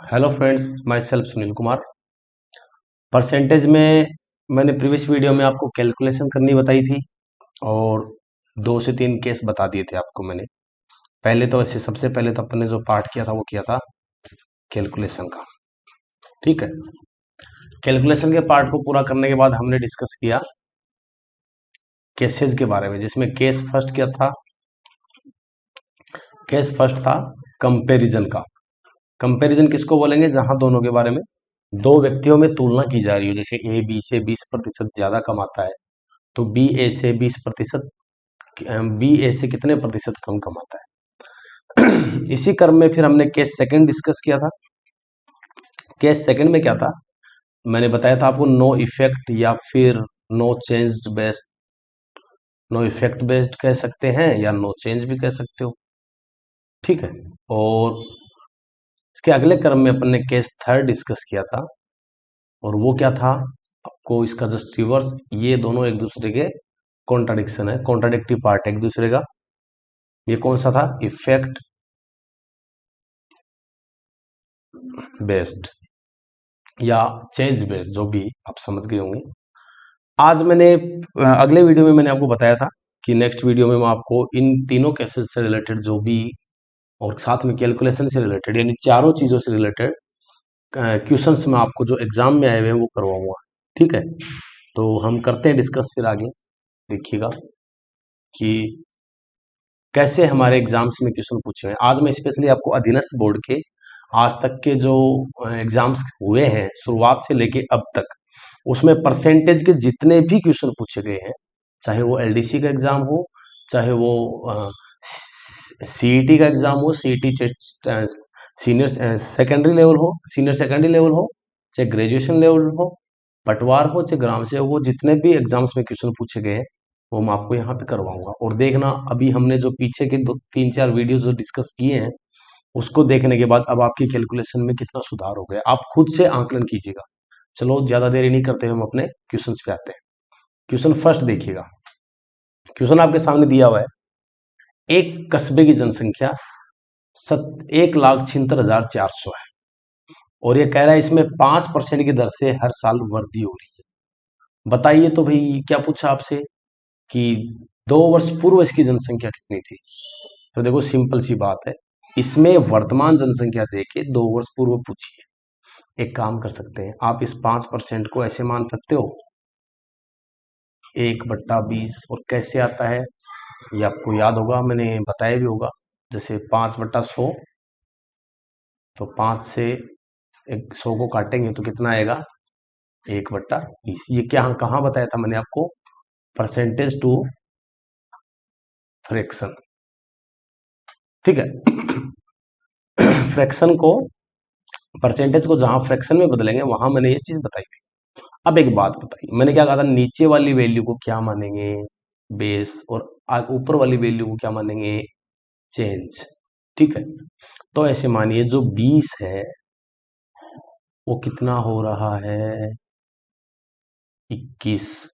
Hello friends, my self Sunil Kumar. Percentage में मैंने previous video में आपको कैलकुलेशन करनी बताई थी और 2 से 3 केस बता दिए थे आपको मैंने। पहले तो वैसे सबसे पहले तो अपन ने जो पार्ट किया था वो किया था कैलकुलेशन का। ठीक है, कैलकुलेशन के पार्ट को पूरा करने के बाद हमने डिस्कस किया केसेस के बारे में, जिसमें केस फर्स्ट क्या था? केस फर्स्ट था कंपैरिजन का। कंपैरिजन किसको बोलेंगे? जहां दोनों के बारे में, दो व्यक्तियों में तुलना की जा रही हो। जैसे ए बी से 20% ज्यादा कमाता है तो बी ए से 20%, बी ए से कितने प्रतिशत कम कमाता है। इसी क्रम में फिर हमने केस सेकंड डिस्कस किया था। केस सेकंड में क्या था? मैंने बताया था आपको नो इफेक्ट या फिर no change based. No effect based कह सकते हैं या नो चेंज भी कह सकते हो। ठीक है, और इसके अगले क्रम में अपन ने केस थर्ड डिस्कस किया था और वो क्या था? आपको इसका जस्ट रिवर्स, ये दोनों एक दूसरे के कॉन्ट्राडिक्शन है, कॉन्ट्राडिक्टिव पार्ट है एक दूसरे का। ये कौन सा था? इफेक्ट बेस्ड या चेंज बेस्ड, जो भी आप समझ गए होंगे। आज मैंने अगले वीडियो में मैंने आपको बताया था कि नेक्स्ट वीडियो में मैं आपको इन तीनों केसेस से रिलेटेड जो भी, और साथ में कैलकुलेशन से रिलेटेड, यानी चारों चीजों से रिलेटेड क्वेश्चंस मैं आपको जो एग्जाम में आए हुए हैं वो करवाऊंगा। ठीक है, तो हम करते हैं डिस्कस फिर आगे। देखिएगा कि कैसे हमारे एग्जाम्स में क्वेश्चन पूछे हैं। आज मैं स्पेशली आपको अधीनस्थ बोर्ड के आज तक के जो एग्जाम्स हुए हैं शुरुआत से लेके अब तक, उसमें परसेंटेज के जितने भी क्वेश्चन पूछे गए हैं, चाहे वो एलडीसी का एग्जाम हो, चाहे वो सीईटी का एग्जाम हो, सीईटी सीनियर सेकेंडरी लेवल हो, सीनियर सेकेंडरी लेवल हो, चाहे ग्रेजुएशन लेवल हो, पटवार हो, चाहे ग्राम से हो, जितने भी एग्जाम्स में क्वेश्चन पूछे गए हैं वो मैं आपको यहाँ पे करवाऊंगा। और देखना, अभी हमने जो पीछे के 2 3 4 वीडियो जो डिस्कस किए हैं उसको देखने के बाद अब आपकी कैलकुलेशन में कितना सुधार हो गया, आप खुद से आंकलन कीजिएगा। चलो ज्यादा देरी नहीं करते, हम अपने क्वेश्चंस पे आते हैं। क्वेश्चन फर्स्ट देखिएगा। क्वेश्चन आपके सामने दिया हुआ है, एक कस्बे की जनसंख्या 1,76,400 है और ये कह रहा है इसमें 5% की दर से हर साल वृद्धि हो रही है। बताइए तो भाई, क्या पूछा आपसे कि 2 वर्ष पूर्व इसकी जनसंख्या कितनी थी? तो देखो सिंपल सी बात है, इसमें वर्तमान जनसंख्या देके 2 वर्ष पूर्व पूछिए। एक काम कर सकते हैं, आप इस 5% को ऐसे मान सकते हो 1/20। और कैसे आता है ये आपको याद होगा, मैंने बताया भी होगा। जैसे 5/100, तो 5 से 100 को काटेंगे तो कितना आएगा? 1/20। ये क्या कहाँ बताया था मैंने आपको? Percentage to fraction. ठीक है। फ्रैक्शन को, परसेंटेज को जहां फ्रैक्शन में बदलेंगे वहां मैंने ये चीज बताई थी। अब एक बात बताइए, मैंने क्या कहा था? नीचे वाली वैल्यू को क्या मानेंगे? बेस। और ऊपर वाली वैल्यू को क्या मानेंगे? चेंज। ठीक है, तो ऐसे मानिए जो 20 है वो कितना हो रहा है? 21।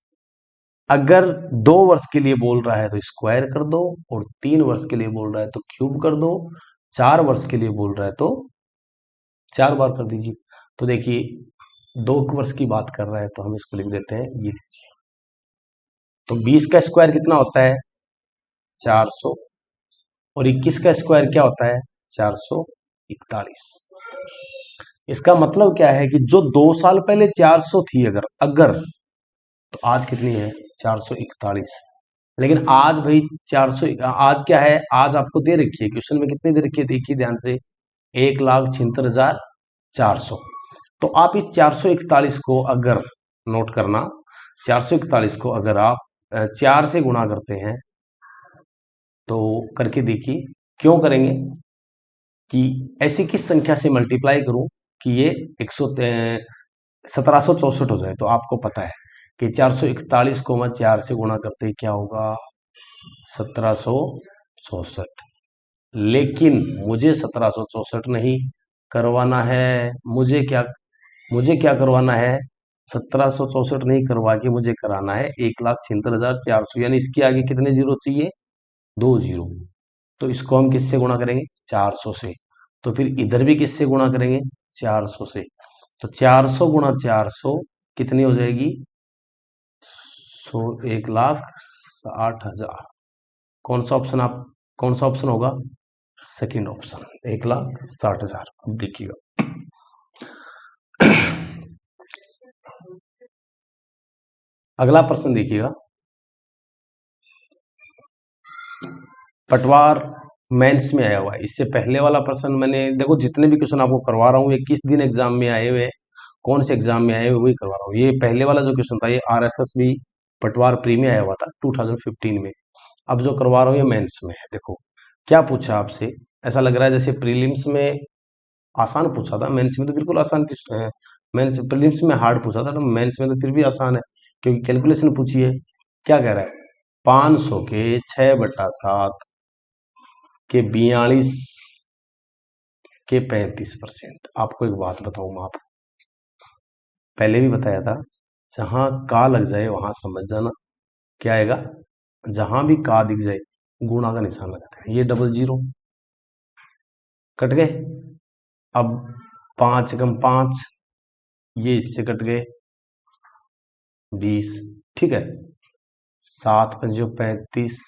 अगर 2 वर्ष के लिए बोल रहा है तो स्क्वायर कर दो, और 3 वर्ष के लिए बोल रहा है तो क्यूब कर दो, 4 वर्ष के लिए बोल रहा है तो 4 बार कर दीजिए। तो देखिए 2 वर्ष की बात कर रहा है तो हम इसको लिख देते हैं ये। तो 20 का स्क्वायर कितना होता है? 400। और 21 का स्क्वायर क्या होता है? 441। इसका मतलब क्या है कि जो 2 साल पहले 400 थी, अगर अगर तो आज कितनी है? 441। लेकिन आज भाई 400, आज क्या है? आज आपको दे रखी है क्वेश्चन में, कितनी दे रखी है देखिए ध्यान से, 1,76,400। तो आप इस 441 को अगर, नोट करना, 441 को अगर आप 4 से गुणा करते हैं तो करके देखिए। क्यों करेंगे कि ऐसी किस संख्या से मल्टीप्लाई करूं कि ये 1764 हो जाए? तो आपको पता है कि 441 को मैं 4 से गुणा करते ही क्या होगा? 1764। लेकिन मुझे 1764 नहीं करवाना है। मुझे क्या करवाना है? 1764 नहीं करवा के मुझे कराना है 1,76,400, यानी इसके आगे कितने जीरो चाहिए? 2 जीरो। तो इसको हम किससे गुणा करेंगे? 400 से। तो फिर इधर भी किससे गुणा करेंगे? 400 से। तो 400 गुणा 400 कितनी हो जाएगी? 1,60,000। कौन सा ऑप्शन आप कौन सा ऑप्शन होगा? Second option, 1,60,000। अब देखिएगा, अगला प्रश्न देखिएगा। पटवार मेंस में आया हुआ है। इससे पहले वाला प्रश्न मैंने, देखो जितने भी क्वेश्चन आपको करवा रहा हूँ ये किस दिन एग्जाम में आए हुए हैं, कौन से एग्जाम में आए हुए वही करवा रहा हूँ। ये पहले वाला जो क्वेश्चन था ये RSSB पटवार प्री में आया हुआ था 2015 में। अब जो करवा रहा हूँ ये मेंस में है। देखो क्या पूछा आपसे, ऐसा लग रहा है जैसे प्रीलिम्स में आसान पूछा था, मेंस में तो बिल्कुल आसान क्वेश्चन है। मेंस प्रीलिम्स में हार्ड पूछा था, तो मेंस में तो फिर भी आसान है क्योंकि कैलकुलेशन पूछी है। क्या कह रहा है? 500 के 6/7 के 42 के 35%। आपको एक बात बताऊं, मैं आपको पहले भी बताया था, जहां का लग जाए वहां समझ जाना क्या आएगा। जहां भी का दिख जाए गुणा का निशान लगाते हैं। ये डबल जीरो कट गए। अब 5 × 5, ये इससे कट गए 20, ठीक है। 7×5 = 35,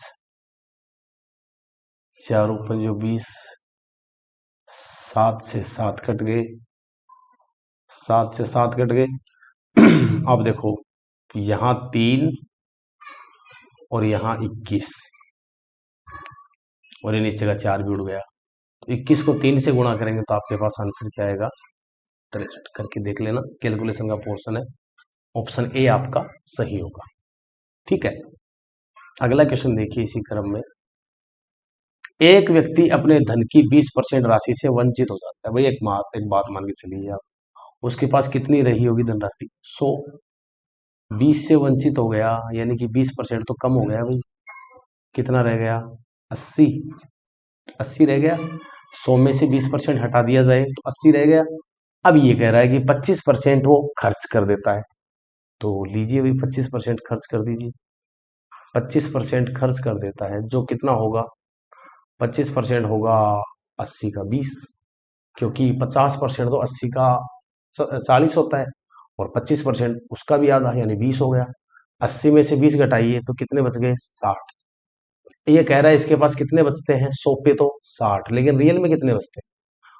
4×5 = 20, 7 से 7 कट गए, 7 से 7 कट गए। अब देखो यहाँ 3 और यहाँ 21 और ये नीचे का 4 भी उड़ गया। 21 को 3 से गुणा करेंगे तो आपके पास आंसर क्या आएगा? 63। करके देख लेना, कैलकुलेशन का पोर्शन है। ऑप्शन ए आपका सही होगा, ठीक है। अगला क्वेश्चन देखिए इसी क्रम में। एक व्यक्ति अपने धन की 20% राशि से वंचित हो जाता है। भाई एक बात मान के चलिए आप, उसके पास कितनी रही होगी धनराशि? 100। 20 से वंचित हो गया यानी कि 20% तो कम हो गया भाई। कितना रह गया? 80। 80 रह गया। 100 में से 20% हटा दिया जाए तो 80 रह गया। अब ये कह रहा है कि 25% वो खर्च कर देता है। तो लीजिए भाई 25% खर्च कर दीजिए। 25% खर्च कर देता है जो कितना होगा? 25% होगा 80 का 20, क्योंकि 50% तो 80 का 40 होता है और 25% उसका भी आधा यानी 20 हो गया। 80 में से 20 घटाइए तो कितने बच गए? 60। ये कह रहा है इसके पास कितने बचते हैं? 100 पे तो 60, लेकिन रियल में कितने बचते हैं?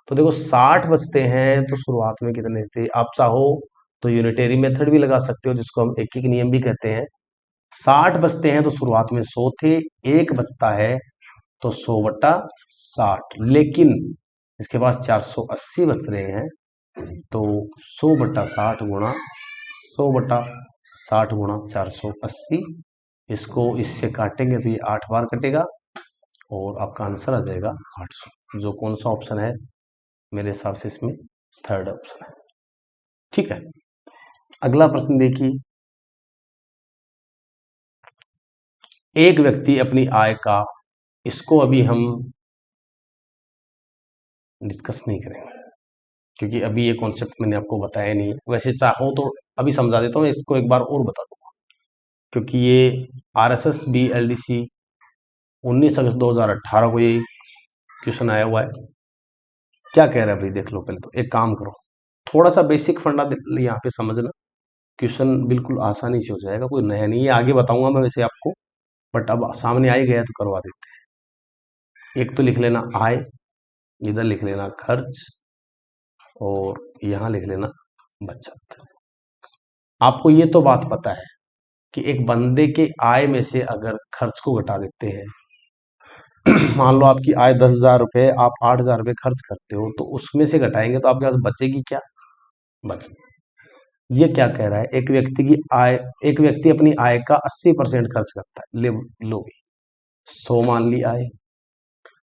तो देखो 60 बचते हैं तो शुरुआत में कितने थे? आप चाहो तो यूनिटरी मेथड भी लगा सकते हो जिसको हम एक एक नियम भी कहते हैं। 60 बचते हैं तो शुरुआत में 100 थे, एक बचता है तो 100/60, लेकिन इसके पास 480 बच रहे हैं तो 100/60 गुणा 100/60 गुणा 480। इसको इससे काटेंगे तो ये 8 बार कटेगा और आपका आंसर आ जाएगा 800, जो कौन सा ऑप्शन है? मेरे हिसाब से इसमें थर्ड ऑप्शन है, ठीक है। अगला प्रश्न देखिए। एक व्यक्ति अपनी आय का, इसको अभी हम डिस्कस नहीं करेंगे क्योंकि अभी ये कॉन्सेप्ट मैंने आपको बताया नहीं है। वैसे चाहो तो अभी समझा देता हूँ, इसको एक बार और बता दूंगा क्योंकि ये RSSB LDC 19 अगस्त 2018 को ये क्वेश्चन आया हुआ है। क्या कह रहा है भाई? देख लो पहले तो, एक काम करो, थोड़ा सा बेसिक फंडा यहाँ पे समझना, क्वेश्चन बिल्कुल आसानी से हो जाएगा, कोई नया नहीं है। आगे बताऊंगा मैं वैसे आपको, बट अब सामने आ ही गया तो करवा देते हैं। एक तो लिख लेना आय, इधर लिख लेना खर्च और यहाँ लिख लेना बचत। आपको ये तो बात पता है कि एक बंदे के आय में से अगर खर्च को घटा देते हैं, मान लो आपकी आय 10,000 रुपये, आप 8,000 रुपये खर्च करते हो, तो उसमें से घटाएंगे तो आपके पास बचेगी क्या? बचत। ये क्या कह रहा है? एक व्यक्ति अपनी आय का 80% खर्च करता है। लो भाई 100 मान ली आय,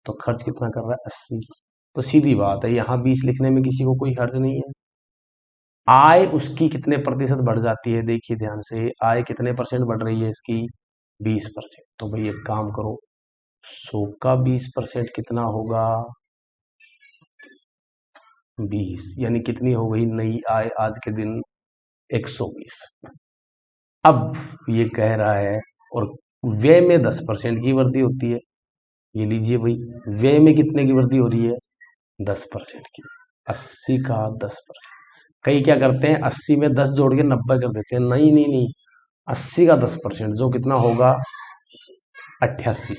तो खर्च कितना कर रहा है? 80। तो सीधी बात है, यहाँ 20 लिखने में किसी को कोई हर्ज नहीं है। आय उसकी कितने प्रतिशत बढ़ जाती है? देखिए ध्यान से, आय कितने परसेंट बढ़ रही है इसकी? 20%। तो भाई एक काम करो, 100 का 20% कितना होगा? 20, यानी कितनी हो गई नई आय आज के दिन? 120। अब ये कह रहा है, और व्यय में 10% की वृद्धि होती है। ये लीजिए भाई, व्यय में कितने की वृद्धि हो रही है? 10% की, 80 का 10%। कई क्या करते हैं 80 में 10 जोड़ के 90 कर देते हैं, नहीं नहीं नहीं, 80 का 10% जो कितना होगा 88।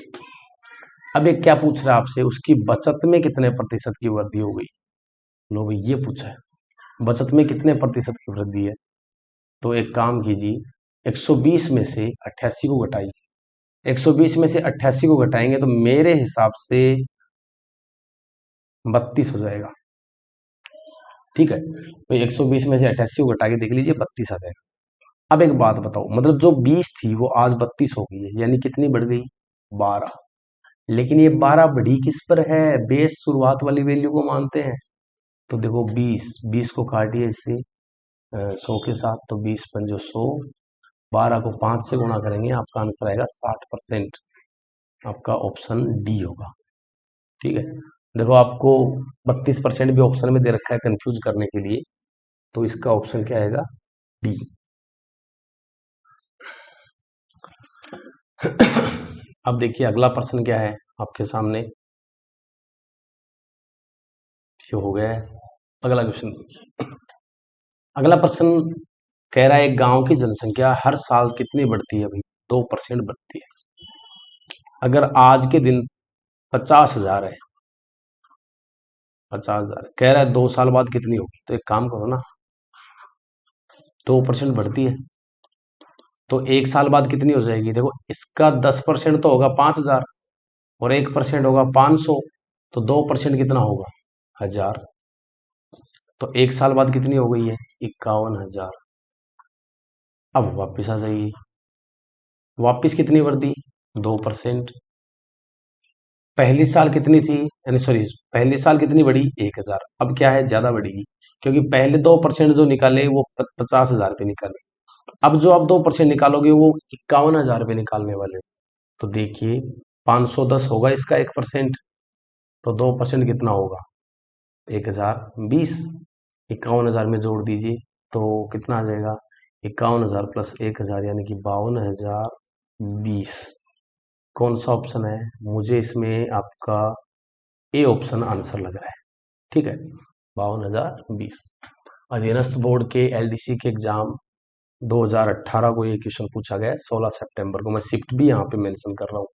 अब एक क्या पूछ रहा है आपसे, उसकी बचत में कितने प्रतिशत की वृद्धि हो गई। लो भाई ये पूछा है, बचत में कितने प्रतिशत की वृद्धि है। तो एक काम कीजिए, 120 में से 88 को घटाइए, 120 में से 88 को घटाएंगे तो मेरे हिसाब से 32 हो जाएगा। ठीक है, तो 120 में से 88 को घटा के देख लीजिए 32 आ जाएगा। अब एक बात बताओ, मतलब जो 20 थी वो आज 32 हो गई है, यानी कितनी बढ़ गई 12। लेकिन ये 12 बढ़ी किस पर है, बेस शुरुआत वाली वैल्यू को मानते हैं। तो देखो 20 को काटिए इससे 100 के साथ, तो 20 पंजो 100, 12 को 5 से गुणा करेंगे, आपका आंसर आएगा 60%। आपका ऑप्शन डी होगा। ठीक है, देखो आपको 32% भी ऑप्शन में दे रखा है कंफ्यूज करने के लिए, तो इसका ऑप्शन क्या आएगा, डी। अब देखिए अगला प्रश्न क्या है आपके सामने, ये हो गया है। अगला क्वेश्चन देखिए, अगला प्रश्न कह रहा है एक गांव की जनसंख्या हर साल कितनी बढ़ती है भाई, 2% बढ़ती है। अगर आज के दिन 50,000 है, 50,000 कह रहा है 2 साल बाद कितनी होगी। तो एक काम करो ना, 2% बढ़ती है तो 1 साल बाद कितनी हो जाएगी। देखो इसका 10% तो होगा 5,000 और 1% होगा 500, तो 2% कितना होगा 1,000। तो 1 साल बाद कितनी हो गई है 51,000। अब वापिस आ जाइए, वापिस कितनी बढ़ी 2%। पहली साल कितनी थी, यानी सॉरी पहली साल कितनी बढ़ी 1,000, अब क्या है ज्यादा बढ़ेगी, क्योंकि पहले 2% जो निकाले वो 50,000 पे निकाले। अब जो आप 2% निकालोगे वो 51,000 पे निकालने वाले। तो देखिए 510 होगा इसका 1%, तो 2% कितना होगा 1,020। 51,000 में जोड़ दीजिए तो कितना आ जाएगा 51,000 प्लस 1,000 यानी कि 52,020। कौन सा ऑप्शन है, मुझे इसमें आपका ए ऑप्शन आंसर लग रहा है। ठीक है, 52,020। अधीनस्थ बोर्ड के एलडीसी के एग्जाम 2018 को ये क्वेश्चन पूछा गया है 16 सितंबर को। मैं शिफ्ट भी यहाँ पे मेंशन कर रहा हूँ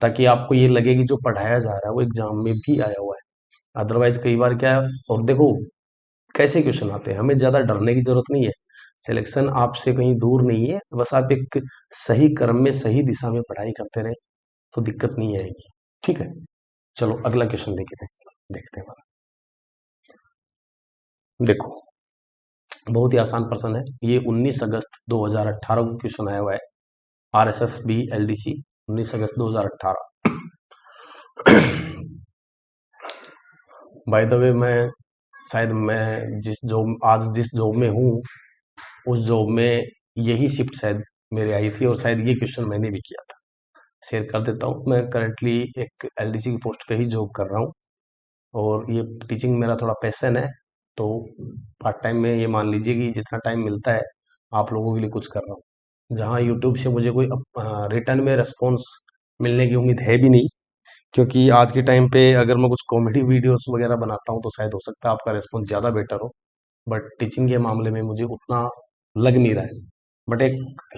ताकि आपको ये लगे कि जो पढ़ाया जा रहा है वो एग्जाम में भी आया हुआ है। अदरवाइज कई बार क्या है, और देखो कैसे क्वेश्चन आते हैं, हमें ज्यादा डरने की जरूरत नहीं है। सिलेक्शन आपसे कहीं दूर नहीं है, बस आप एक सही क्रम में सही दिशा में पढ़ाई करते रहे तो दिक्कत नहीं आएगी। ठीक है, चलो अगला क्वेश्चन देखते हैं। देखो बहुत ही आसान प्रश्न है ये, 19 अगस्त 2018 को क्वेश्चन आया हुआ है, RSSB LDC 19 August 2018। By the way मैं शायद मैं जिस जॉब में हूँ उस जॉब में यही शिफ्ट शायद मेरे आई थी, और शायद ये क्वेश्चन मैंने भी किया था। शेयर कर देता हूँ, मैं करंटली एक LDC की पोस्ट पे ही जॉब कर रहा हूँ और ये टीचिंग मेरा थोड़ा पैशन है, तो पार्ट टाइम में ये मान लीजिए कि जितना टाइम मिलता है आप लोगों के लिए कुछ कर रहा हूँ। जहाँ यूट्यूब से मुझे कोई रिटर्न में रिस्पॉन्स मिलने की उम्मीद है भी नहीं, क्योंकि आज के टाइम पे अगर मैं कुछ कॉमेडी वीडियोस वगैरह बनाता हूँ तो शायद हो सकता है आपका रिस्पॉन्स ज़्यादा बेटर हो, बट टीचिंग के मामले में मुझे उतना लग नहीं रहा है। बट एक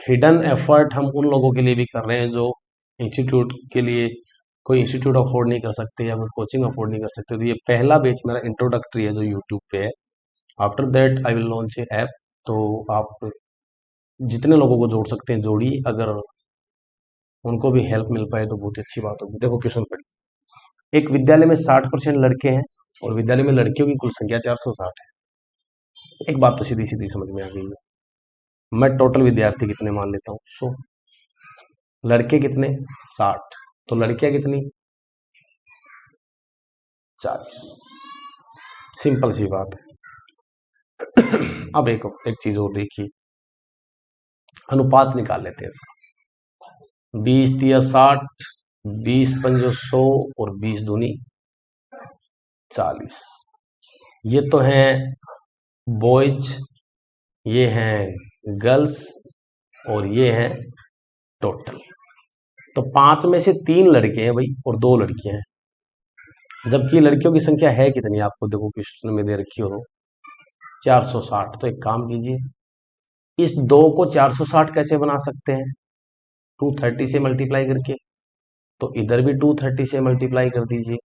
हिडन एफर्ट हम उन लोगों के लिए भी कर रहे हैं जो इंस्टीट्यूट के लिए कोई इंस्टीट्यूट अफोर्ड नहीं कर सकते या कोई कोचिंग अफोर्ड नहीं कर सकते। तो ये पहला बैच मेरा इंट्रोडक्टरी है जो यूट्यूब पे है। After that I will launch a app, तो आप जितने लोगों को जोड़ सकते हैं जोड़िए, अगर उनको भी हेल्प मिल पाए तो बहुत ही अच्छी बात होगी। देखो क्वेश्चन पढ़िए, एक विद्यालय में 60% लड़के हैं और विद्यालय में लड़कियों की कुल संख्या 460 है। एक बात तो सीधी सीधी समझ में आ गई है, मैं टोटल विद्यार्थी कितने मान लेता हूँ 100, लड़के कितने 60, तो लड़कियां कितनी 40। सिंपल सी बात है। अब एक चीज और देखिए, अनुपात निकाल लेते हैं इसका। 20 तिया 60, 20 पंजो 100 और 20 दूनी 40। ये तो हैं बॉयज, ये हैं गर्ल्स और ये हैं टोटल। तो 5 में से 3 लड़के हैं भाई और 2 लड़कियां हैं। जबकि लड़कियों की संख्या है कितनी, आपको देखो क्वेश्चन में दे रखी हो 460। तो एक काम कीजिए, इस 2 को 460 कैसे बना सकते हैं, 230 से मल्टीप्लाई करके। तो इधर भी 230 से मल्टीप्लाई कर दीजिए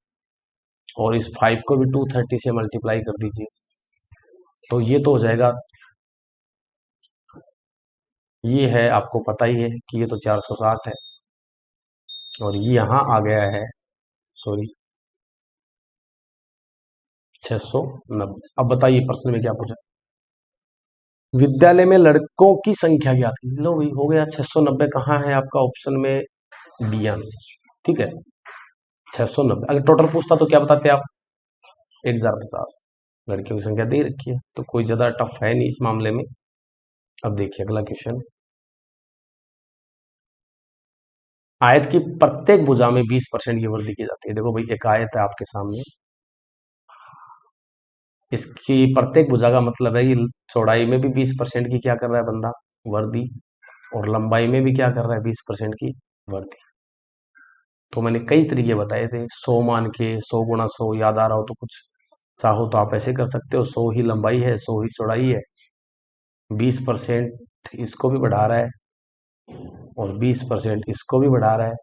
और इस 5 को भी 230 से मल्टीप्लाई कर दीजिए। तो ये तो हो जाएगा, ये है आपको पता ही है कि ये तो 460 है और ये यहाँ आ गया है, सॉरी 690। अब बताइए प्रश्न में क्या पूछा, विद्यालय में लड़कों की संख्या क्या थी। लो भाई हो गया 690, कहाँ है आपका ऑप्शन में, डी आंसर। ठीक है 690। अगर टोटल पूछता तो क्या बताते आप, 1050। लड़कियों की संख्या दे रखी है तो कोई ज्यादा टफ है नहीं इस मामले में। अब देखिए अगला क्वेश्चन, आयत की प्रत्येक भुजा में 20% की वृद्धि की जाती है। देखो भाई एक आयत है आपके सामने, इसकी प्रत्येक भुजा का मतलब है कि चौड़ाई में भी 20% की क्या कर रहा है बंदा, वृद्धि, और लंबाई में भी क्या कर रहा है 20% की वृद्धि। तो मैंने कई तरीके बताए थे, 100 मान के, 100 × 100 याद आ रहा हो तो कुछ चाहो तो आप ऐसे कर सकते हो, 100 ही लंबाई है 100 ही चौड़ाई है, 20% इसको भी बढ़ा रहा है और 20% इसको भी बढ़ा रहा है,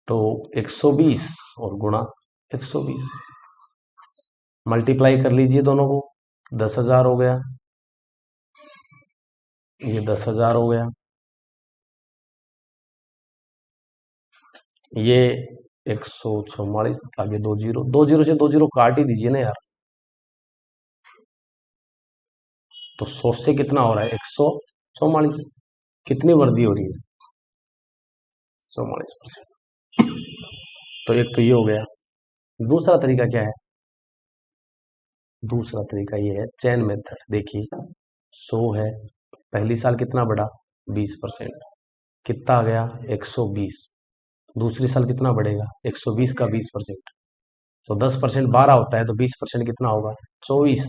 तो 120 और गुणा 120, मल्टीप्लाई कर लीजिए दोनों को, 10,000 हो गया, ये 10,000 हो गया, ये 144, आगे 2 जीरो, 2 जीरो से 2 जीरो काट ही दीजिए ना यार। तो 100 से कितना हो रहा है, 144, कितनी वृद्धि हो रही है, 44%। तो एक तो ये हो गया। दूसरा तरीका क्या है, दूसरा तरीका ये है चेन मेथड। देखिए 100 है, पहली साल कितना बढ़ा 20%, कितना आ गया 120, दूसरी साल कितना बढ़ेगा 120 का 20%, तो 10% 12 होता है, तो 20% कितना होगा 24।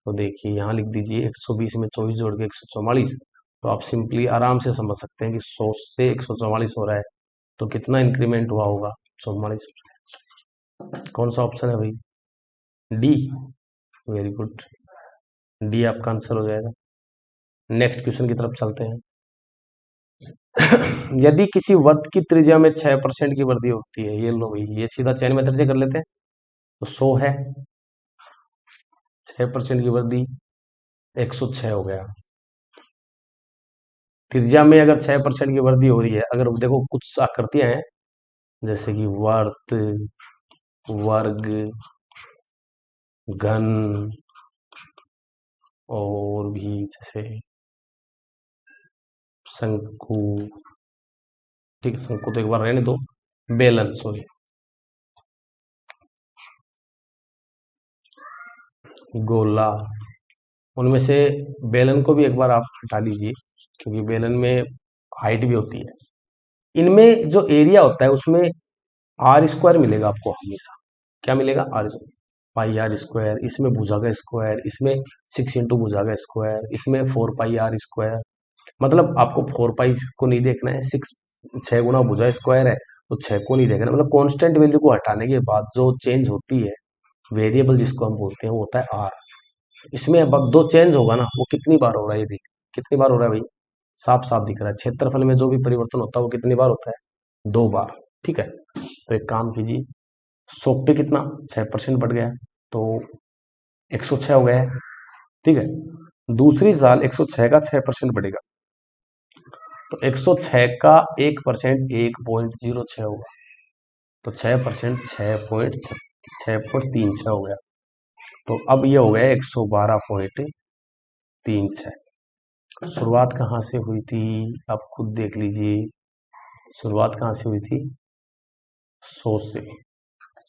तो देखिए यहाँ लिख दीजिए 120 में 24 जोड़ के 144। तो आप सिंपली आराम से समझ सकते हैं कि 100 से 144 हो रहा है, तो कितना इंक्रीमेंट हुआ होगा 44%। कौन सा ऑप्शन है भाई, डी, वेरी गुड, डी आपका आंसर हो जाएगा। नेक्स्ट क्वेश्चन की तरफ चलते हैं। यदि किसी वृत्त की त्रिज्या में 6% की वृद्धि होती है, ये लो भाई, ये सीधा चैन मेथड से कर लेते हैं। तो 100 है, 6% की वृद्धि, 106 हो गया। त्रिज्या में अगर 6% की वृद्धि हो रही है, अगर देखो कुछ आकृतियां हैं जैसे कि वर्त, वर्ग, घन, और भी जैसे शंकु, ठीक है शंकु तो एक बार रहने दो, बेलन, सॉरी गोला, उनमें से बेलन को भी एक बार आप हटा लीजिए क्योंकि बेलन में हाइट भी होती है। इनमें जो एरिया होता है उसमें आर स्क्वायर मिलेगा आपको हमेशा, क्या मिलेगा, R square, pi R square, इसमें भुजा का स्क्वायर, इसमें 6 × भुजा का स्क्वायर, इसमें 4 पाई आर स्क्वायर। मतलब आपको 4 पाई को नहीं देखना है, 6 गुना भुजा स्क्वायर है तो 6 को नहीं देखना, मतलब कांस्टेंट वैल्यू को हटाने के बाद जो चेंज होती है वेरिएबल जिसको हम बोलते हैं वो होता है आर। इसमें अब दो चेंज होगा ना, वो कितनी बार हो रहा है, ये देख कितनी बार हो रहा है भाई, साफ साफ दिख रहा है, क्षेत्रफल में जो भी परिवर्तन होता है वो कितनी बार होता है, 2 बार। ठीक है तो एक काम कीजिए, 100 पे कितना 6% बढ़ गया, तो 106 हो गया है। ठीक है, दूसरी साल 106 का 6% बढ़ेगा, तो 106 का 1% 1.06 होगा, तो 6% 6.36 हो गया। तो अब ये हो गया 112.36। शुरुआत कहाँ से हुई थी, आप खुद देख लीजिए, शुरुआत कहाँ से हुई थी 100 से,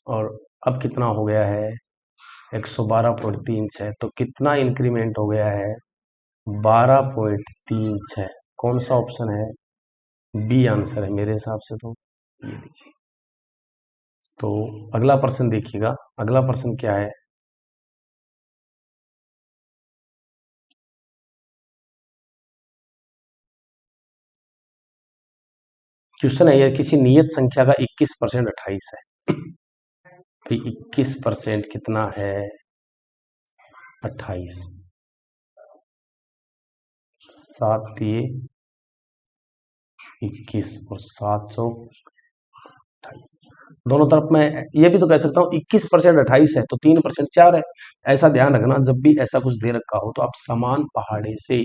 और अब कितना हो गया है 112.36, तो कितना इंक्रीमेंट हो गया है 12.36। कौन सा ऑप्शन है, बी आंसर है मेरे हिसाब से, तो ये लीजिए। तो अगला प्रश्न देखिएगा, अगला प्रश्न क्या है, क्वेश्चन है यह किसी नियत संख्या का 21% 28 है। तो 21% कितना है? 28। 7 दिए 21 और 728। दोनों तरफ मैं ये भी तो कह सकता हूँ 21% 28 है तो 3% 4 है। ऐसा ध्यान रखना, जब भी ऐसा कुछ दे रखा हो तो आप समान पहाड़े से,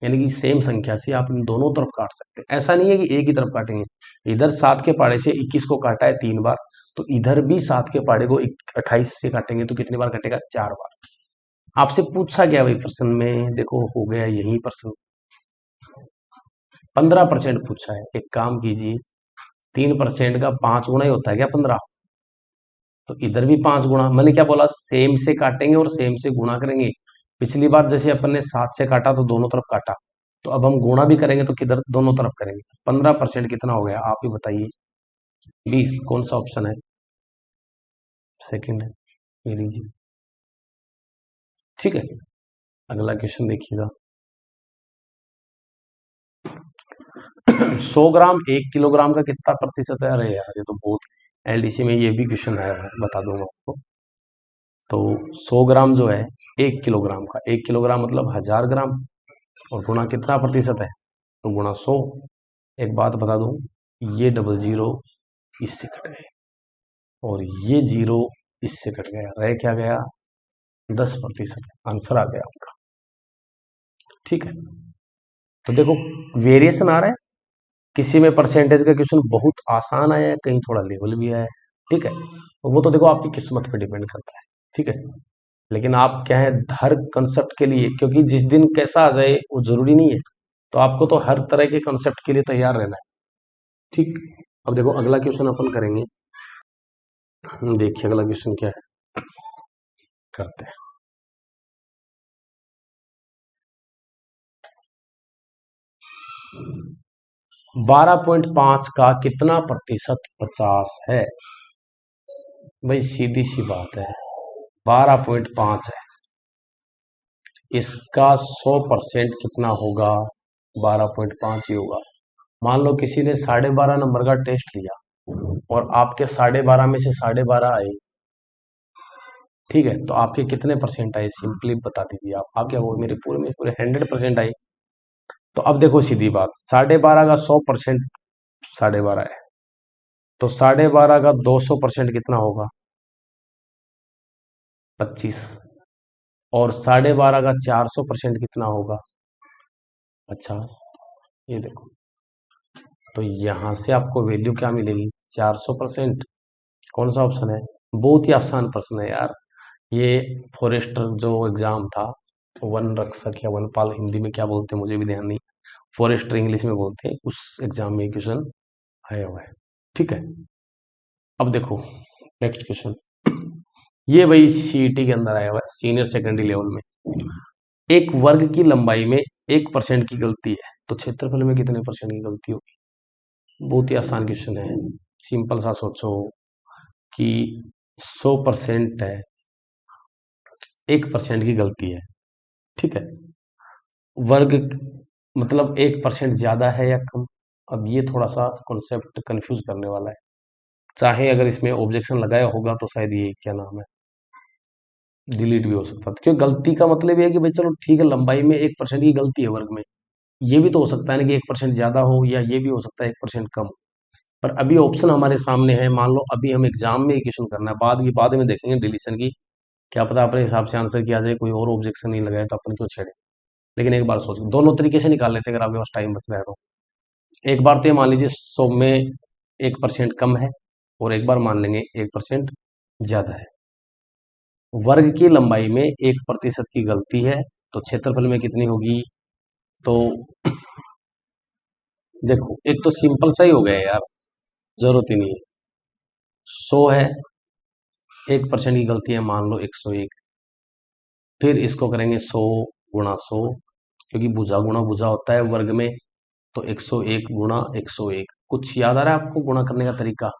यानी कि सेम संख्या से आप इन दोनों तरफ काट सकते हैं। ऐसा नहीं है कि एक ही तरफ काटेंगे। इधर 7 के पहाड़े से 21 को काटा है 3 बार, तो इधर भी 7 के पहाड़े को 28 से काटेंगे तो कितनी बार कटेगा? 4 बार। आपसे पूछा गया वही प्रश्न में, देखो हो गया यही प्रश्न। 15% पूछा है। एक काम कीजिए, 3% का 5 गुना ही होता है क्या 15? तो इधर भी 5 गुना, मैंने क्या बोला? सेम से काटेंगे और सेम से गुणा करेंगे। पिछली बार जैसे अपन ने 7 से काटा तो दोनों तरफ काटा, तो अब हम गुणा भी करेंगे तो किधर? दोनों तरफ करेंगे। 15% कितना हो गया आप ही बताइए? 20। कौन सा ऑप्शन है? सेकंड है, ये लीजिए। ठीक है, अगला क्वेश्चन देखिएगा। 100 ग्राम 1 किलोग्राम का कितना प्रतिशत है? अरे यार ये तो बहुत, एलडीसी में ये भी क्वेश्चन आया हुआ है, बता दूंगा आपको। तो 100 ग्राम जो है 1 किलोग्राम का, 1 किलोग्राम मतलब 1000 ग्राम, और गुणा कितना प्रतिशत है? तो गुणा 100। एक बात बता दूं, ये डबल जीरो इससे कट गए और ये जीरो इससे कट गया, रह क्या गया? 10%। आंसर आ गया आपका। ठीक है, तो देखो वेरिएशन आ रहा है। किसी में परसेंटेज का क्वेश्चन बहुत आसान आया है, कहीं थोड़ा लेवल भी आया है। ठीक है, तो वो तो देखो आपकी किस्मत पे डिपेंड करता है। ठीक है, लेकिन आप क्या है, हर कंसेप्ट के लिए, क्योंकि जिस दिन कैसा आ जाए वो जरूरी नहीं है, तो आपको तो हर तरह के कंसेप्ट के लिए तैयार रहना है। ठीक, अब देखो अगला क्वेश्चन अपन करेंगे। देखिए अगला क्वेश्चन क्या है, करते हैं। 12.5 का कितना प्रतिशत 50 है? भाई सीधी सी बात है, 12.5 है, इसका 100% कितना होगा? 12.5 ही होगा। मान लो किसी ने 12.5 नंबर का टेस्ट लिया और आपके 12.5 में से 12.5 आए, ठीक है, तो आपके कितने परसेंट आए? सिंपली बता दीजिए आप। क्या वो मेरे पूरे में पूरे 100% आए? तो अब देखो सीधी बात, 12.5 का 100% 12.5 है, तो 12.5 का 200% कितना होगा? 25। और 12.5 का 400% कितना होगा? 50। ये देखो, तो यहां से आपको वैल्यू क्या मिलेगी? 400%। कौन सा ऑप्शन है? बहुत ही आसान प्रश्न है यार ये। फॉरेस्टर जो एग्जाम था, वन रक्षक या वनपाल हिंदी में क्या बोलते हैं मुझे भी ध्यान नहीं, फॉरेस्टर इंग्लिश में बोलते हैं, उस एग्जाम में क्वेश्चन आया हुआ है। ठीक है, अब देखो नेक्स्ट क्वेश्चन। ये वही सीईटी के अंदर आया हुआ है, सीनियर सेकेंडरी लेवल में। एक वर्ग की लंबाई में 1% की गलती है, तो क्षेत्रफल में कितने परसेंट की गलती होगी? बहुत ही आसान क्वेश्चन है। सिंपल सा सोचो कि 100% है, 1% की गलती है। ठीक है, वर्ग मतलब 1% ज्यादा है या कम? अब ये थोड़ा सा कॉन्सेप्ट कंफ्यूज करने वाला है। चाहे अगर इसमें ऑब्जेक्शन लगाया होगा तो शायद ये क्या नाम है, डिलीट भी हो सकता था, क्योंकि गलती का मतलब ये है कि भाई चलो ठीक है, लंबाई में 1% की गलती है वर्ग में, ये भी तो हो सकता है ना कि 1% ज्यादा हो, या ये भी हो सकता है 1% कम। पर अभी ऑप्शन हमारे सामने है, मान लो अभी हम एग्जाम में क्वेश्चन करना है, बाद में देखेंगे डिलीशन की, क्या पता अपने हिसाब से आंसर किया जाए, कोई और ऑब्जेक्शन नहीं लगाए तो अपन क्यों छेड़े। लेकिन एक बार सोचो, दोनों तरीके से निकाल लेते हैं अगर आपके पास टाइम बच रहा है तो। एक बार तो ये मान लीजिए 100 में 1% कम है, और एक बार मान लेंगे 1% ज्यादा है। वर्ग की लंबाई में 1% की गलती है, तो क्षेत्रफल में कितनी होगी? तो देखो एक तो सिंपल सा ही हो गया यार, जरूरत ही नहीं है। 100 है, 1% की गलती है, मान लो 101। फिर इसको करेंगे 100 गुणा 100, क्योंकि भुजा गुणा भुजा होता है वर्ग में, तो 101 गुणा 101। कुछ याद आ रहा है आपको गुणा करने का तरीका?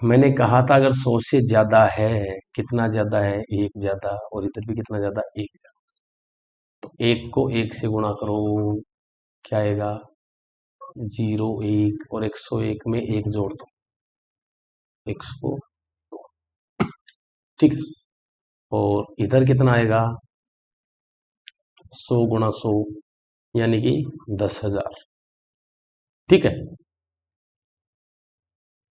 मैंने कहा था अगर 100 से ज्यादा है, कितना ज्यादा है? 1 ज्यादा, और इधर भी कितना ज्यादा? 1 ज्यादा। तो 1 को 1 से गुणा करो, क्या आएगा? 0 1, और 101 में 1 जोड़ दो, 100, ठीक है। और इधर कितना आएगा, 100 गुणा 100 यानी कि 10,000, ठीक है।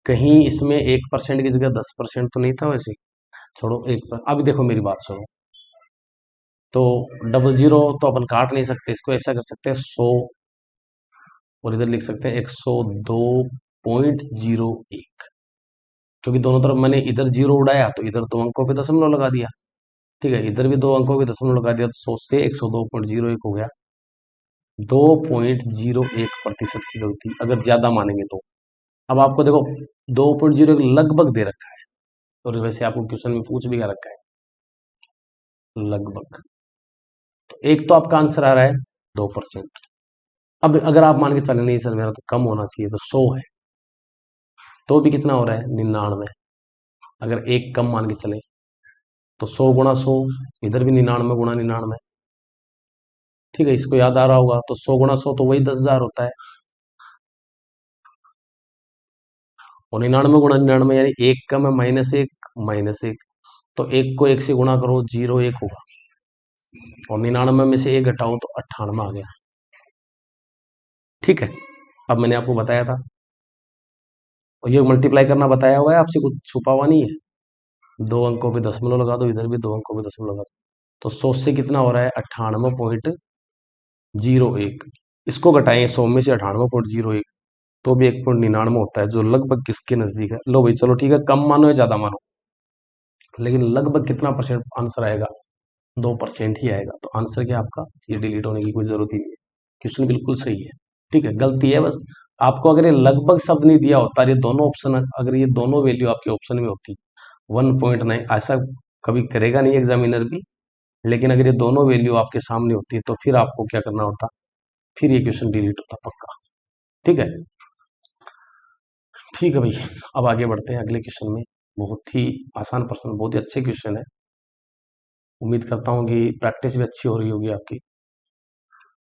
कहीं इसमें 1% की जगह 10% तो नहीं था वैसे, छोड़ो अभी देखो मेरी बात सुनो। तो डबल जीरो तो अपन काट नहीं सकते, इसको ऐसा कर सकते हैं 100 और इधर लिख सकते हैं 102.01, क्योंकि दोनों तरफ मैंने इधर जीरो उड़ाया तो इधर 2 अंकों पे दशमलव लगा दिया, ठीक है। इधर भी 2 अंकों पे दशमलव लगा दिया तो 100 से 102.01 हो गया। 2.01% की गलती अगर ज्यादा मानेंगे तो। अब आपको देखो 2.0 लगभग दे रखा है, और वैसे आपको क्वेश्चन में पूछ भी क्या रखा है, लगभग। तो एक तो आपका आंसर आ रहा है 2%। अब अगर आप मान के चले नहीं सर मेरा तो कम होना चाहिए, तो 100 है, तो भी कितना हो रहा है 99। अगर एक कम मान के चले तो 100 गुणा 100, इधर भी 99 गुणा 99, ठीक है। इसको याद आ रहा होगा, तो 100 गुणा 100 तो वही 10,000 होता है, और 99 गुणा 99 यानी एक कम है, -1, तो एक को एक से गुणा करो, 0 1 होगा, और 99 में से एक घटाओ तो 98 आ गया, ठीक है। अब मैंने आपको बताया था, और ये मल्टीप्लाई करना बताया हुआ है आपसे, कुछ छुपा हुआ नहीं है। 2 अंकों पे दशमलव लगा दो, इधर भी 2 अंकों पे दशमलव लगा दो, तो 100 से कितना हो रहा है 98.01। इसको घटाएं 100 में से 98.01, तो भी 1.99 होता है, जो लगभग किसके नजदीक है। लो भाई चलो ठीक है, कम मानो या ज्यादा मानो, लेकिन लगभग कितना परसेंट आंसर आएगा, 2% ही आएगा। तो आंसर क्या आपका, ये डिलीट होने की कोई जरूरत ही नहीं है, क्वेश्चन बिल्कुल सही है, ठीक है। गलती है बस आपको, अगर ये लगभग शब्द नहीं दिया होता, ये दोनों ऑप्शन, अगर ये दोनों वैल्यू आपके ऑप्शन में होती 1.9, ऐसा कभी करेगा नहीं एग्जामिनर भी, लेकिन अगर ये दोनों वैल्यू आपके सामने होती है तो फिर आपको क्या करना होता, फिर ये क्वेश्चन डिलीट होता पक्का, ठीक है। ठीक है भाई, अब आगे बढ़ते हैं अगले क्वेश्चन में। बहुत ही आसान प्रश्न, बहुत ही अच्छे क्वेश्चन है, उम्मीद करता हूँ कि प्रैक्टिस भी अच्छी हो रही होगी आपकी।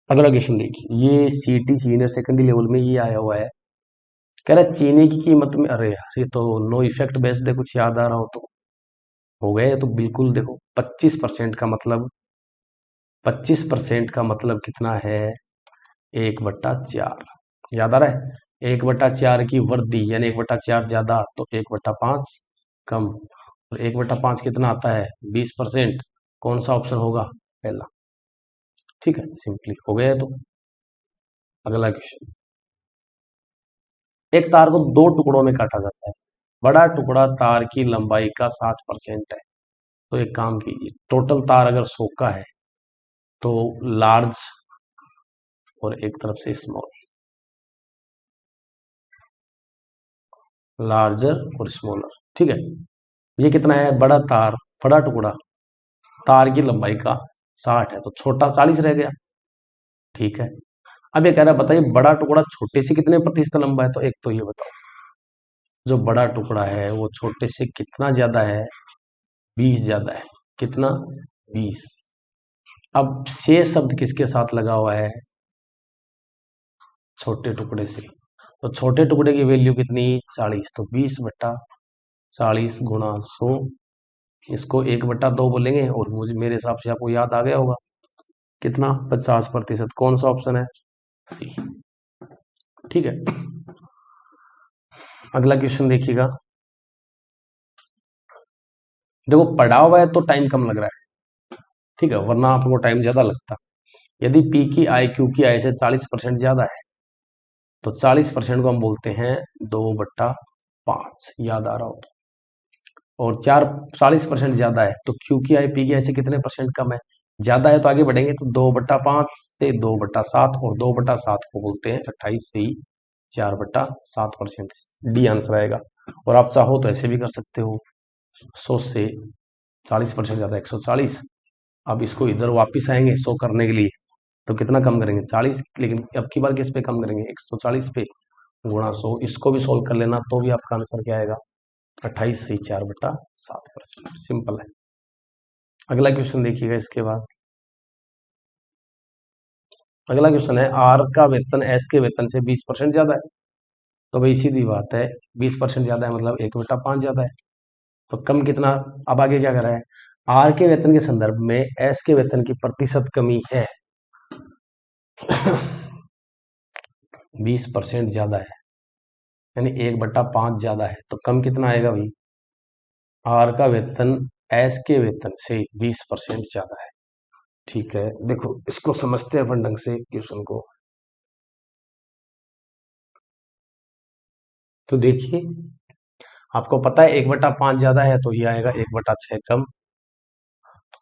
अगला क्वेश्चन देखिए, ये सीटी सीनियर सेकेंडरी लेवल में ये आया हुआ है, कह रहा है चीनी की कीमत में, अरे यार ये तो नो इफेक्ट बेस्ड है, कुछ याद आ रहा हो तो हो गए। तो बिल्कुल देखो 25% का मतलब, 25% का मतलब कितना है, 1/4, याद आ रहा है। 1/4 की वृद्धि यानी 1/4 ज्यादा, तो 1/5 कम, तो 1/5 कितना आता है 20%। कौन सा ऑप्शन होगा, पहला, ठीक है। सिंपली हो गया है। तो अगला क्वेश्चन, एक तार को दो टुकड़ों में काटा जाता है, बड़ा टुकड़ा तार की लंबाई का 60% है। तो एक काम कीजिए, टोटल तार अगर 100 का है तो लार्ज और एक तरफ से स्मॉल, लार्जर और स्मॉलर, ठीक है। ये कितना है, बड़ा तार, बड़ा टुकड़ा तार की लंबाई का 60 है, तो छोटा 40 रह गया, ठीक है। अब ये कह रहा है बताइए बड़ा टुकड़ा छोटे से कितने प्रतिशत लंबा है, तो एक तो ये बताओ, जो बड़ा टुकड़ा है वो छोटे से कितना ज्यादा है, 20 ज्यादा है, कितना 20। अब शेष शब्द किसके साथ लगा हुआ है, छोटे टुकड़े से, तो छोटे टुकड़े की वैल्यू कितनी 40, तो 20/40 गुणा 100, इसको 1/2 बोलेंगे, और मुझे मेरे हिसाब से आपको याद आ गया होगा कितना, 50%। कौन सा ऑप्शन है, सी, ठीक है। अगला क्वेश्चन देखिएगा, देखो पढ़ा हुआ है तो टाइम कम लग रहा है, ठीक है, वरना आपको टाइम ज्यादा लगता। यदि पी की आई क्यू की आई से 40% ज्यादा है, तो 40% को हम बोलते हैं 2/5, याद आ रहा हो। और 40% ज्यादा है तो क्यू की आई पी की आई से कितने परसेंट कम है, ज्यादा है, तो आगे बढ़ेंगे तो 2/5 से 2/7, और 2/7 को बोलते हैं 28 से ही 4/7%, डी आंसर आएगा। और आप चाहो तो ऐसे भी कर सकते हो, 100 से 40% ज्यादा 140। अब इसको इधर वापिस आएंगे 100 करने के लिए, तो कितना कम करेंगे 40, लेकिन अब की बार किस पे कम करेंगे 140 पे, गुणा 100। इसको भी सोल्व कर लेना तो भी आपका आंसर क्या आएगा, 28 से 4/7%, सिंपल है। अगला क्वेश्चन देखिएगा इसके बाद, अगला क्वेश्चन है आर का वेतन एस के वेतन से 20% ज्यादा है, तो भाई सीधी बात है, 20% ज़्यादा है मतलब 1/5 ज़्यादा है। तो कम कितना? अब आगे क्या कर रहा है? आर के वेतन के संदर्भ में एस के वेतन की प्रतिशत कमी है 20% ज़्यादा है, यानी 1/5 ज़्यादा है। तो कम कितना आएगा भाई? आर का वेतन एस के वेतन से 20% ज़्यादा है। ठीक है, देखो इसको समझते हैं अपन ढंग से क्वेश्चन को। तो देखिए, आपको पता है 1/5 ज़्यादा है तो ये आएगा 1/6 कम।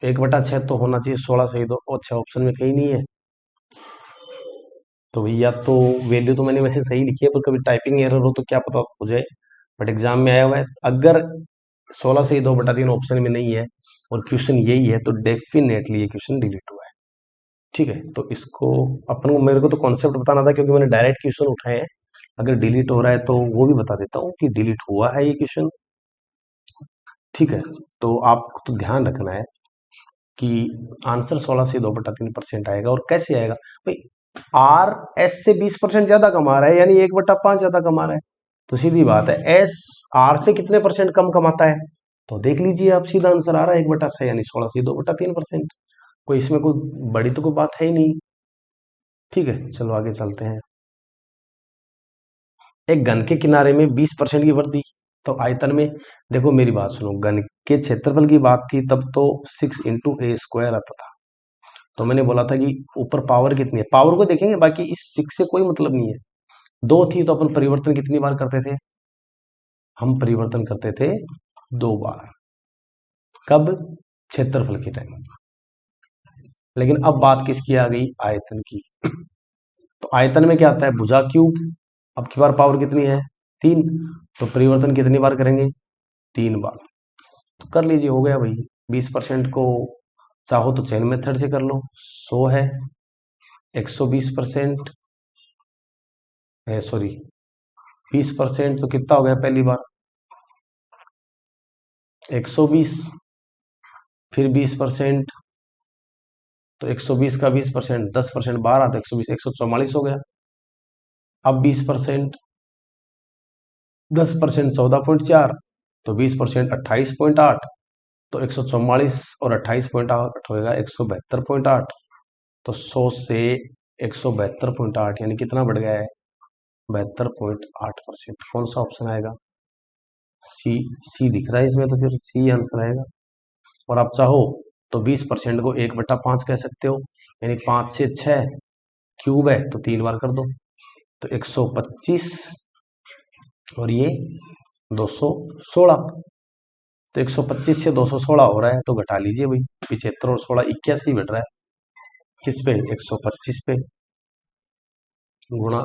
1/6 तो होना चाहिए 16 सही, तो अच्छा ऑप्शन में कहीं नहीं है। तो भैया तो वैल्यू तो मैंने वैसे सही लिखी है, पर कभी टाइपिंग एरर हो तो क्या पता हो जाए। बट एग्जाम में आया हुआ है, अगर 16 से 2/3 ऑप्शन में नहीं है और क्वेश्चन यही है तो डेफिनेटली ये क्वेश्चन डिलीट हुआ है। ठीक है, तो इसको अपन को, मेरे को तो कॉन्सेप्ट बताना था क्योंकि मैंने डायरेक्ट क्वेश्चन उठाए हैं। अगर डिलीट हो रहा है तो वो भी बता देता हूँ कि डिलीट हुआ है ये क्वेश्चन। ठीक है, तो आपको तो ध्यान रखना है कि आंसर 16 से 2/3% आएगा। और कैसे आएगा भाई? आर एस से 20% ज्यादा कमा रहा है, यानी 1/5 ज्यादा कमा रहा है। तो सीधी बात है, एस आर से कितने परसेंट कम कमाता है? तो देख लीजिए आप, सीधा आंसर आ रहा है 1/6, यानी 16 से 2/3%। कोई इसमें कोई बड़ी तो कोई बात है ही नहीं। ठीक है, चलो आगे चलते हैं। एक घन के किनारे में 20% की वृद्धि, तो आयतन में, देखो मेरी बात सुनो, घन के क्षेत्रफल की बात थी तब तो 6 × a² आता था। तो मैंने बोला था कि ऊपर पावर कितनी है, पावर को देखेंगे, बाकी इस 6 से कोई मतलब नहीं है। 2 थी तो अपन परिवर्तन कितनी बार करते थे? हम परिवर्तन करते थे 2 बार। कब? क्षेत्रफल के टाइम। लेकिन अब बात किसकी आ गई? आयतन की। तो आयतन में क्या आता है? भुजा क्यूब। अब की बार पावर कितनी है? 3। तो परिवर्तन कितनी बार करेंगे? 3 बार। तो कर लीजिए, हो गया भाई। 20% को चाहो तो चेन मेथड से कर लो, 100 है। 120%, सॉरी 20% तो कितना हो गया पहली बार? 120। फिर 20%, तो 120 का 20%, 10% 12, तो 120 144 हो गया। अब 20%, 10% 14.4, तो 20% 28.8, तो 144 और 28.8 होगा 172.8। तो 100 से 172.8 यानी कितना बढ़ गया है? 72.8%। कौन सा ऑप्शन आएगा? सी। सी दिख रहा है इसमें, तो फिर सी आंसर आएगा। और आप चाहो तो 20% को 1/5 कह सकते हो, यानी 5 से 6 क्यूब है तो 3 बार कर दो, तो 125 और ये 216। तो 125 से 216 हो रहा है, तो घटा लीजिए भाई, 75 और 16 81 बैठ रहा है। किस पे? 125 पे, गुणा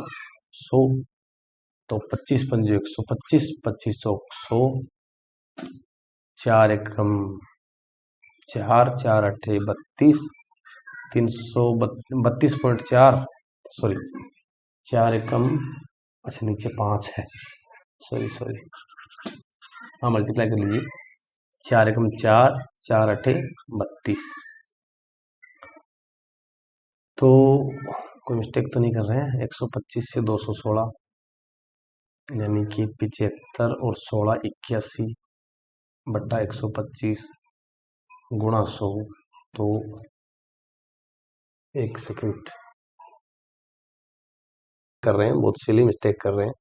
100। तो 25×5 125, 2500 100, 4 एकम 4, 4 अट्ठे 32, 332.4, सॉरी 4 एकम, अच्छा नीचे 5 है, सॉरी सॉरी, हाँ मल्टीप्लाई कर लीजिए। 4 एकम 4, 4 अट्ठे 32। तो कोई मिस्टेक तो नहीं कर रहे हैं? 125 से 216, यानी कि 75 और 16 81 बट्टा 125 गुणा 100। तो एक सेकंड कर रहे हैं, बहुत सिली मिस्टेक कर रहे हैं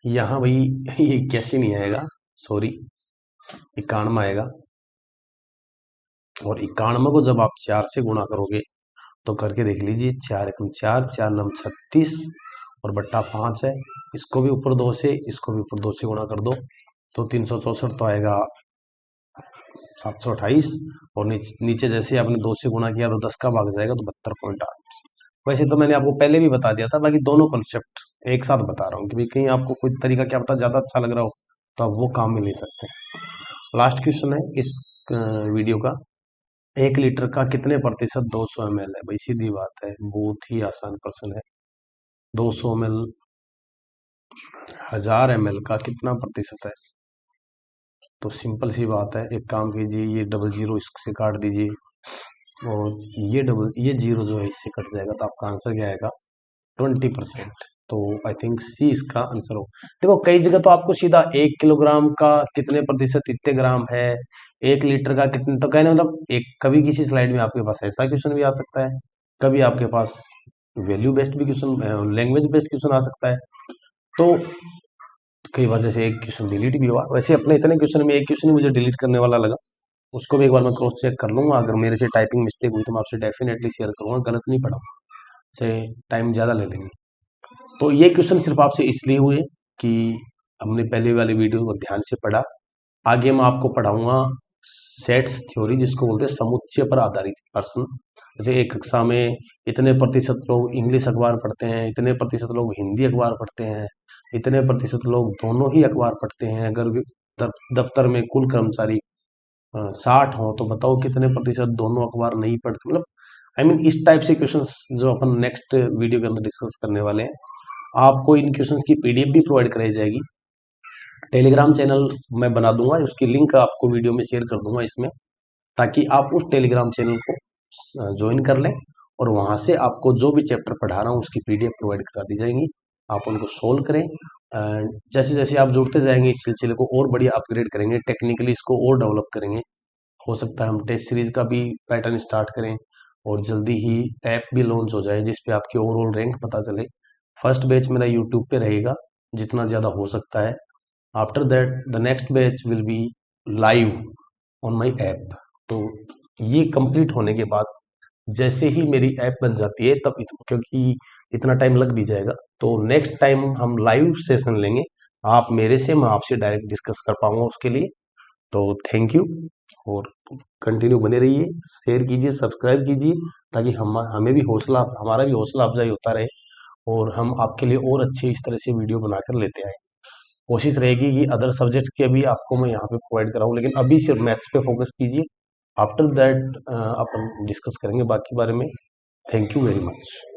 यहाँ भाई। ये 81 नहीं आएगा, सॉरी 91 आएगा। और 91 को जब आप 4 से गुणा करोगे तो करके देख लीजिए, 4 एकम 4, 4 नम 36 और बट्टा 5 है। इसको भी ऊपर 2 से, इसको भी ऊपर 2 से गुणा कर दो, तो 364 तो आएगा 728। और नीचे जैसे आपने 2 से गुणा किया तो 10 का भाग जाएगा, तो 72.8। वैसे तो मैंने आपको पहले भी बता दिया था, बाकी दोनों कॉन्सेप्ट एक साथ बता रहा हूँ कि भाई कहीं आपको कोई तरीका क्या पता ज़्यादा अच्छा लग रहा हो तो आप वो काम में ले सकते हैं। लास्ट क्वेश्चन है इस वीडियो का, 1 लीटर का कितने प्रतिशत 200 ml है? भाई सीधी बात है, बहुत ही आसान प्रश्न है। 200 ml 1000 ml का कितना प्रतिशत है? तो सिंपल सी बात है, एक काम कीजिए, ये डबल जीरो इससे काट दीजिए और ये जीरो जो है इससे कट जाएगा, तो आपका आंसर क्या आएगा? 20%। तो आई थिंक सी इसका आंसर हो। देखो कई जगह तो आपको सीधा 1 किलोग्राम का कितने प्रतिशत इतने ग्राम है, 1 लीटर का कितने, तो कहने मतलब एक कभी किसी स्लाइड में आपके पास ऐसा क्वेश्चन भी आ सकता है, कभी आपके पास वैल्यू बेस्ड भी क्वेश्चन, लैंग्वेज बेस्ड क्वेश्चन आ सकता है। तो कई बार जैसे एक क्वेश्चन डिलीट भी हुआ, वैसे अपने इतने क्वेश्चन में एक क्वेश्चन ही मुझे डिलीट करने वाला लगा, उसको भी एक बार मैं क्रॉस चेक कर लूंगा, अगर मेरे से टाइपिंग मिस्टेक हुई तो मैं आपसे डेफिनेटली शेयर करूंगा, गलत नहीं पढ़ा से टाइम ज़्यादा ले लेंगे। तो ये क्वेश्चन सिर्फ आपसे इसलिए हुए कि हमने पहले वाली वीडियो को ध्यान से पढ़ा। आगे मैं आपको पढ़ाऊंगा सेट्स थ्योरी, जिसको बोलते हैं समुच्चय पर आधारित प्रश्न। जैसे एक कक्षा में इतने प्रतिशत लोग इंग्लिश अखबार पढ़ते हैं, इतने प्रतिशत लोग हिंदी अखबार पढ़ते हैं, इतने प्रतिशत लोग दोनों ही अखबार पढ़ते हैं। अगर दफ्तर में कुल कर्मचारी 60 हो तो बताओ कितने प्रतिशत दोनों अखबार नहीं पढ़ते। मतलब आई मीन इस टाइप से क्वेश्चंस जो अपन नेक्स्ट वीडियो के अंदर डिस्कस करने वाले हैं। आपको इन क्वेश्चंस की पीडीएफ भी प्रोवाइड कराई जाएगी, टेलीग्राम चैनल मैं बना दूंगा, उसकी लिंक आपको वीडियो में शेयर कर दूंगा इसमें, ताकि आप उस टेलीग्राम चैनल को ज्वाइन कर लें और वहां से आपको जो भी चैप्टर पढ़ा रहा हूँ उसकी पीडीएफ प्रोवाइड करा दी जाएंगी, आप उनको सोल्व करें। एंड जैसे जैसे आप जुड़ते जाएंगे इस सिलसिले को और बढ़िया अपग्रेड करेंगे, टेक्निकली इसको और डेवलप करेंगे। हो सकता है हम टेस्ट सीरीज का भी पैटर्न स्टार्ट करें और जल्दी ही ऐप भी लॉन्च हो जाए जिसपे आपकी ओवरऑल रैंक पता चले। फर्स्ट बैच मेरा यूट्यूब पे रहेगा जितना ज़्यादा हो सकता है। After that the next batch will be live on my app. तो ये कंप्लीट होने के बाद जैसे ही मेरी ऐप बन जाती है तब क्योंकि इतना टाइम लग भी जाएगा, तो नेक्स्ट टाइम हम लाइव सेशन लेंगे, आप मेरे से, मैं आपसे डायरेक्ट डिस्कस कर पाऊंगा उसके लिए। तो थैंक यू, और कंटिन्यू बने रहिए, शेयर कीजिए, सब्सक्राइब कीजिए, ताकि हम हमें भी हौसला, हमारा भी हौसला अफजाई होता रहे और हम आपके लिए और अच्छे इस तरह से वीडियो बनाकर लेते आए। कोशिश रहेगी कि अदर सब्जेक्ट्स के भी आपको मैं यहाँ पे प्रोवाइड कराऊँ, लेकिन अभी सिर्फ मैथ्स पे फोकस कीजिए। आफ्टर दैट अपन डिस्कस करेंगे बाकी बारे में। Thank you very much.